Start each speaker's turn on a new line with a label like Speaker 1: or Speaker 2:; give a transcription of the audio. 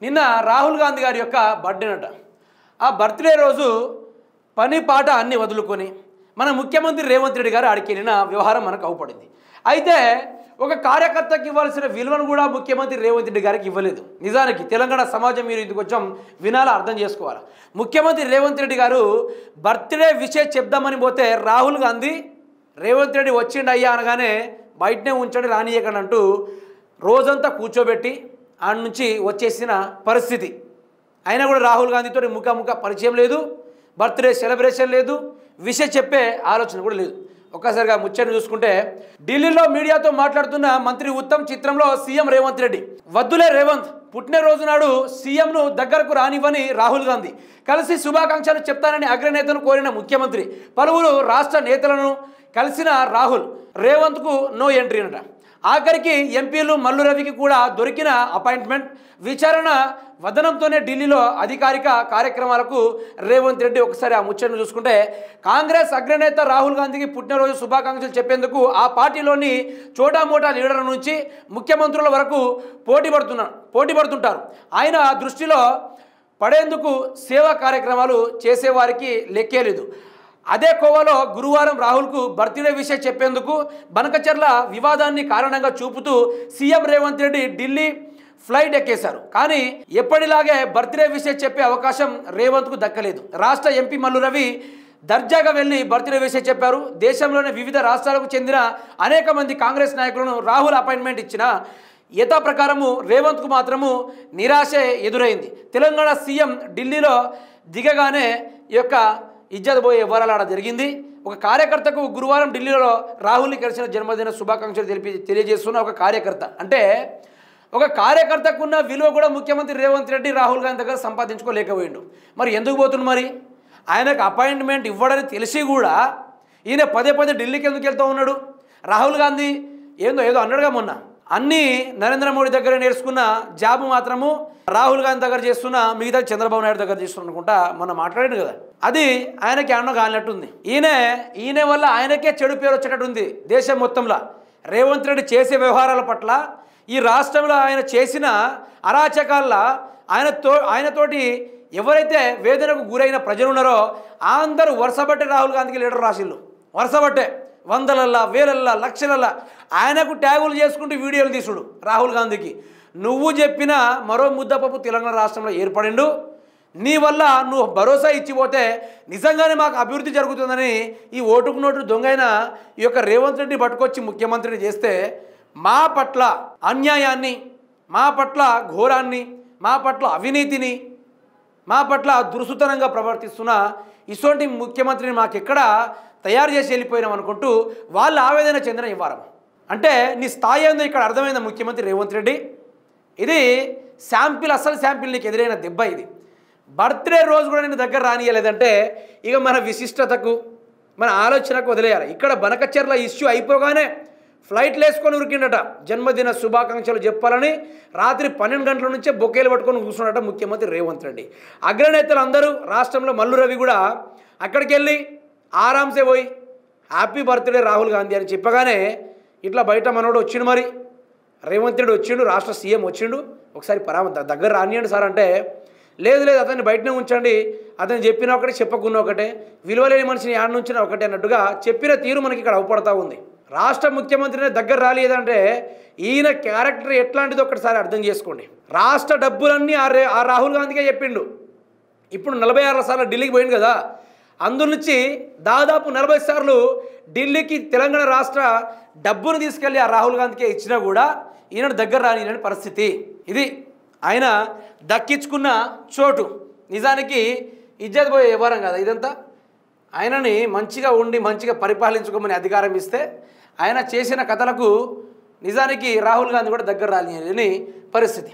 Speaker 1: నిన్న రాహుల్ గాంధీ గారి యొక్క బర్త్డేనట. ఆ బర్త్డే రోజు పని పాట అన్ని వదులుకొని మన ముఖ్యమంత్రి రేవంత్ రెడ్డి గారు ఆడికి వెళ్ళిన వ్యవహారం మనకు అవుపడింది. అయితే ఒక కార్యకర్తకి ఇవ్వాల్సిన విలువను కూడా ముఖ్యమంత్రి రేవంత్ రెడ్డి గారికి ఇవ్వలేదు. నిజానికి తెలంగాణ సమాజం మీరు ఇది కొంచెం వినాలా, అర్థం చేసుకోవాలి. ముఖ్యమంత్రి రేవంత్ రెడ్డి గారు బర్త్డే విషయం చెప్దామని పోతే రాహుల్ గాంధీ రేవంత్ రెడ్డి వచ్చిండు అయ్యా అనగానే బయటనే ఉంచండి రానియకండి అంటూ రోజంతా కూర్చోబెట్టి ఆడ నుంచి వచ్చేసిన పరిస్థితి. అయినా కూడా రాహుల్ గాంధీతో ముఖాముఖ పరిచయం లేదు, బర్త్డే సెలబ్రేషన్ లేదు, విషయం చెప్పే ఆలోచన కూడా లేదు. ఒక్కసారిగా ముచ్చట చూసుకుంటే ఢిల్లీలో మీడియాతో మాట్లాడుతున్న మంత్రి ఉత్తమ్ చిత్రంలో సీఎం రేవంత్ రెడ్డి. వద్దులే రేవంత్, పుట్టినరోజు నాడు సీఎంను దగ్గరకు రానివ్వని రాహుల్ గాంధీ, కలిసి శుభాకాంక్షలు చెప్తానని అగ్రనేతను కోరిన ముఖ్యమంత్రి, పలువురు రాష్ట్ర నేతలను కలిసిన రాహుల్ రేవంత్కు నో ఎంట్రీ అనట. ఆఖరికి ఎంపీలు మల్లు రవికి కూడా దొరికిన అపాయింట్మెంట్. విచారణ వదనంతోనే ఢిల్లీలో అధికారిక కార్యక్రమాలకు రేవంత్ రెడ్డి. ఒకసారి ఆ ముచ్చటను చూసుకుంటే కాంగ్రెస్ అగ్రనేత రాహుల్ గాంధీకి పుట్టినరోజు శుభాకాంక్షలు చెప్పేందుకు ఆ పార్టీలోని చోటామోటా లీడర్ల నుంచి ముఖ్యమంత్రుల వరకు పోటీ పడుతుంటారు. ఆయన దృష్టిలో పడేందుకు సేవా కార్యక్రమాలు చేసేవారికి లెక్కే లేదు. అదే కోవలో గురువారం రాహుల్కు బర్త్డే విషయం చెప్పేందుకు బనకచర్ల వివాదాన్ని కారణంగా చూపుతూ సీఎం రేవంత్ రెడ్డి ఢిల్లీ ఫ్లైట్ ఎక్కేశారు. కానీ ఎప్పటిలాగే బర్త్డే విషయం చెప్పే అవకాశం రేవంత్కు దక్కలేదు. రాష్ట్ర ఎంపీ మల్లు రవి దర్జాగా వెళ్ళి బర్త్డే విషయం చెప్పారు. దేశంలోని వివిధ రాష్ట్రాలకు చెందిన అనేక మంది కాంగ్రెస్ నాయకులను రాహుల్ అపాయింట్మెంట్ ఇచ్చిన యథా ప్రకారము రేవంత్కు మాత్రము నిరాశే ఎదురైంది. తెలంగాణ సీఎం ఢిల్లీలో దిగగానే ఈ యొక్క ఇజ్జత్ పోయే వివరాలు జరిగింది. ఒక కార్యకర్తకు గురువారం ఢిల్లీలో రాహుల్ని కలిసిన జన్మదిన శుభాకాంక్షలు తెలియజేస్తున్న ఒక కార్యకర్త. అంటే ఒక కార్యకర్తకున్న విలువ కూడా ముఖ్యమంత్రి రేవంత్ రెడ్డి రాహుల్ గాంధీ దగ్గర సంపాదించుకోలేకపోయిండు. మరి ఎందుకు పోతుంది? మరి ఆయనకు అపాయింట్మెంట్ ఇవ్వడని తెలిసి కూడా ఈయన పదే పదే ఢిల్లీకి ఎందుకు వెళ్తూ ఉన్నాడు? రాహుల్ గాంధీ ఏదో అన్నాడుగా మొన్న, అన్నీ నరేంద్ర మోడీ దగ్గర నేర్చుకున్న జాబు మాత్రము రాహుల్ గాంధీ దగ్గర చేస్తున్న, మిగతా చంద్రబాబు నాయుడు దగ్గర చేస్తున్నా అనుకుంటా మొన్న మాట్లాడాడు కదా, అది ఆయనకి అన్న కాలినట్టుంది. ఈయన వల్ల ఆయనకే చెడు పేరు వచ్చేటట్టుంది దేశం మొత్తంలో. రేవంత్ రెడ్డి చేసే వ్యవహారాల పట్ల, ఈ రాష్ట్రంలో ఆయన చేసిన అరాచకాల్లో ఆయనతోటి ఎవరైతే వేదనకు గురైన ప్రజలు ఉన్నారో అందరూ వరుసబట్టే రాహుల్ గాంధీకి లీడర్ రాసిళ్ళు. వరుసబట్టే వందలల్లా, వేలల్లా, లక్షలల్లా ఆయనకు ట్యాగులు చేసుకుంటూ వీడియోలు తీసుడు. రాహుల్ గాంధీకి నువ్వు చెప్పిన మరో ముద్దపప్పు తెలంగాణ రాష్ట్రంలో ఏర్పడిండు, నీ వల్ల నువ్వు భరోసా ఇచ్చిపోతే నిజంగానే మాకు అభివృద్ధి జరుగుతుందని ఈ ఓటుకు నోటు దొంగైన ఈ యొక్క రేవంత్ రెడ్డి పట్టుకొచ్చి ముఖ్యమంత్రిని చేస్తే మా పట్ల అన్యాయాన్ని, మా పట్ల ఘోరాన్ని, మా పట్ల అవినీతిని, మా పట్ల దురుసుతనంగా ప్రవర్తిస్తున్న ఇటువంటి ముఖ్యమంత్రిని మాకెక్కడ తయారు చేసి వెళ్ళిపోయినాం అనుకుంటూ వాళ్ళు ఆవేదన చెందిన వ్యవహారం. అంటే నీ స్థాయి ఏందో ఇక్కడ అర్థమైంది ముఖ్యమంత్రి రేవంత్ రెడ్డి. ఇది శాంపిల్, అసలు శాంపిల్ నీకు ఎదురైన దెబ్బ ఇది. బర్త్డే రోజు కూడా నేను దగ్గర రానియలేదంటే ఇక మన విశిష్టతకు, మన ఆలోచనకు వదిలేయాలి. ఇక్కడ బనకచర్ల ఇష్యూ అయిపోగానే ఫ్లైట్లు వేసుకొని ఉరికిండట. జన్మదిన శుభాకాంక్షలు చెప్పాలని రాత్రి 12 గంటల నుంచే బొకేలు పట్టుకొని కూర్చున్నట ముఖ్యమంత్రి రేవంత్ రెడ్డి. అగ్రనేతలు అందరూ రాష్ట్రంలో మల్లు రవి కూడా అక్కడికి వెళ్ళి ఆరాంసే పోయి హ్యాపీ బర్త్డే రాహుల్ గాంధీ అని చెప్పగానే ఇట్లా బయట మనోడు వచ్చిండు. మరి రేవంత్ రెడ్డి వచ్చిండు, రాష్ట్ర సీఎం వచ్చిండు, ఒకసారి దగ్గర రానియండి సార్ అంటే లేదు అతన్ని బయటనే ఉంచండి, అతను చెప్పిన ఒకటే చెప్పకున్న ఒకటే, విలువలేని మనిషిని యాడ్ నుంచిన ఒకటే అన్నట్టుగా చెప్పిన తీరు మనకి ఇక్కడ అవపడతా ఉంది. రాష్ట్ర ముఖ్యమంత్రిని దగ్గర రాలేదంటే ఈయన క్యారెక్టర్ ఎట్లాంటిదో ఒకటిసారి అర్థం చేసుకోండి. రాష్ట్ర డబ్బులన్నీ ఆ రాహుల్ గాంధీకే చెప్పిండు. ఇప్పుడు 46 సార్లు ఢిల్లీకి పోయింది కదా, అందునుంచి దాదాపు 40 సార్లు ఢిల్లీకి తెలంగాణ రాష్ట్ర డబ్బును తీసుకెళ్ళి ఆ రాహుల్ గాంధీకే ఇచ్చినా కూడా ఈయన దగ్గర రాని పరిస్థితి. ఇది ఆయన దక్కించుకున్న చోటు. నిజానికి ఇజ్జత్ పోయే వ్యవహారం కదా ఇదంతా. ఆయనని మంచిగా ఉండి మంచిగా పరిపాలించుకోమని అధికారం ఇస్తే ఆయన చేసిన కథలకు నిజానికి రాహుల్ గాంధీ కూడా దగ్గర రాని పరిస్థితి.